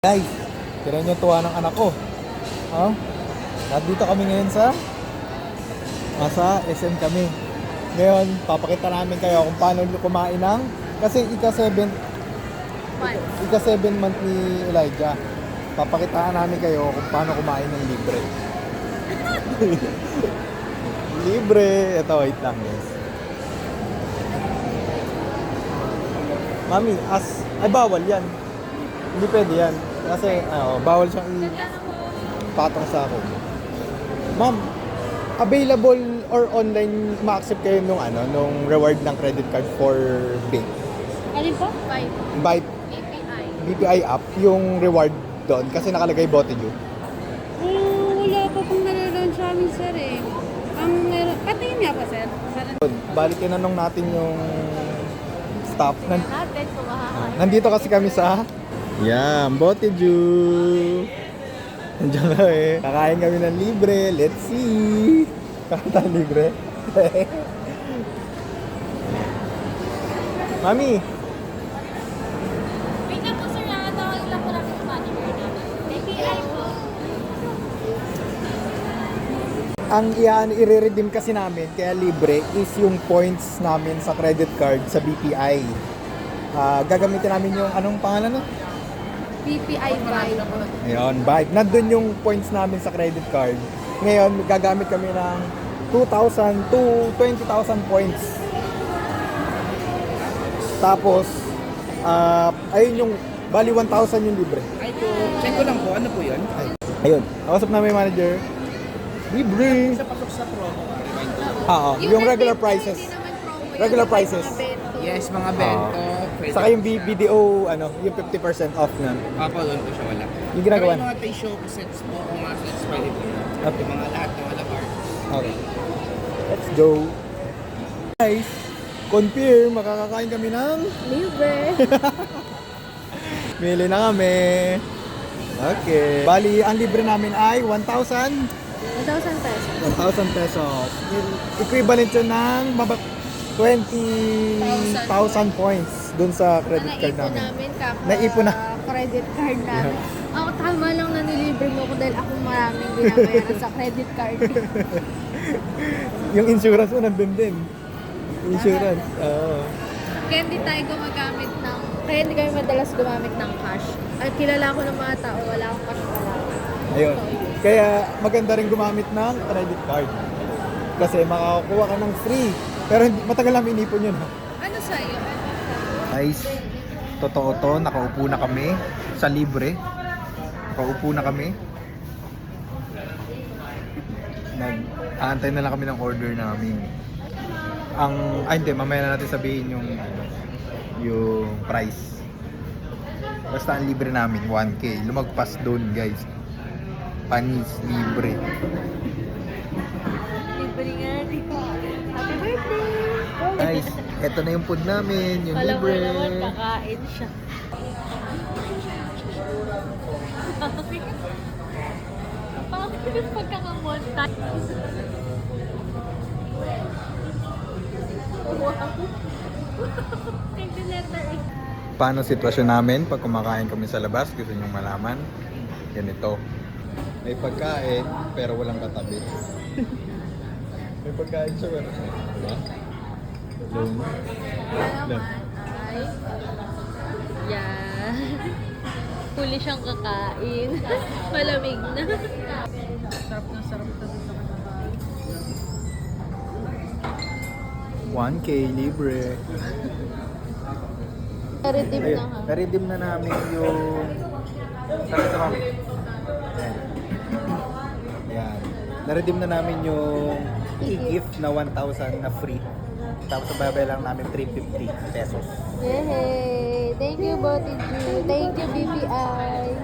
Guys, tira niyo tuwa ng anak ko. Oh, nandito kami ngayon sa SM kami. Ngayon, papakita namin kayo kung paano kumain ng kasi ika-7 month ni Elijah. Papakitaan namin kayo kung paano kumain ng libre. Libre. Ito, wait lang guys. Mami, ay bawal yan. Hindi pwede yan. Kasi, bawal siyang patong sa ako. Ma'am, available or online ma-accept kayo nung reward ng credit card for vape? Alin po? Vape. BPI app, yung reward doon kasi nakalagay Botijo. Wala pa pong nalalaman sa amin, sir eh. Ang meron, patingin nga pa, sir. Balik tinanong natin yung staff. Natin, kumakain. Nandito kasi kami sa Botijo. Nandiyan na eh. Kakain kami ng libre. Let's see. Kakain libre. Mami. Wait lang po, sir. Nakatawag lang po namin yung manager namin. BPI po. Ang i-redeem kasi namin kaya libre is yung points namin sa credit card sa BPI. Gagamitin namin yung anong pangalan nun? BPI Vibe. Ayun, Vibe. Nandun yung points namin sa credit card. Ngayon, gagamit kami ng 2,000 to 20,000 points. Tapos, ayun yung, bali 1,000 yung libre. Ay po, check ko lang po, ano po yun? Ayun, nakasap namin yung manager. Libre! Sa pasok sa promo, remind ko. Oo, yung regular prices. Regular prices. Yes, mga bento. Saka yung BDO, yung 50% off na. Apo, doon po siya wala. Yung ginagawa. Pero yung mga show sets po, kung mga sets pwede po. Okay. Yung mga lahat ng alapar. Okay. Let's go. Guys, confirm, makakakain kami ng Libre. Mili na kami. Okay. Bali, ang libre namin ay 1,000 1,000 pesos. 1,000 pesos. Equivalent yun ng 20,000 points dun sa credit card namin. Naipon na. Credit card namin. Ako, tama lang na nilibre mo ko dahil ako maraming binabayaran sa credit card. Yung insurance mo nandun din. Insurance. Oo. Kaya hindi tayo gumagamit ng, kaya hindi kami madalas gumamit ng cash. At kilala ko ng mga tao, wala akong cash pala. Ayun. Kaya maganda rin gumamit ng credit card. Kasi makakakuha ka ng free. Pero matagal namin inipon yun. Ano sa'yo? Guys, totoo to. Nakaupo na kami sa libre. Nakaupo na kami. Nag-aantay na lang kami ng order namin. Hindi, mamaya na natin sabihin yung price. Basta ang libre namin, 1K. Lumagpas doon, guys. Panis, libre. Libre nga, di ko. Happy birthday! Guys, eto na yung food namin, yung Alam mo libre. naman, kakain siya. Bakit yung pagkakamonta? Paano sitwasyon namin pag kumakain kami sa labas? Gusto nyo malaman? Ganito. May pagkain, pero walang katabi. May pagkain siya, pero diba? Naman ay... Yan. Huli siyang kakain. Malamig na. Sarap na sarap na sa kanabay. 1K libre. Redeem na ha. Na-redeem na namin yung... Saan ito kami? Yan. Na-redeem na namin yung e-gift na 1,000 na free. Tapos babay lang namin 350 pesos. Yay! Thank you, Botiju. Thank you, BPI.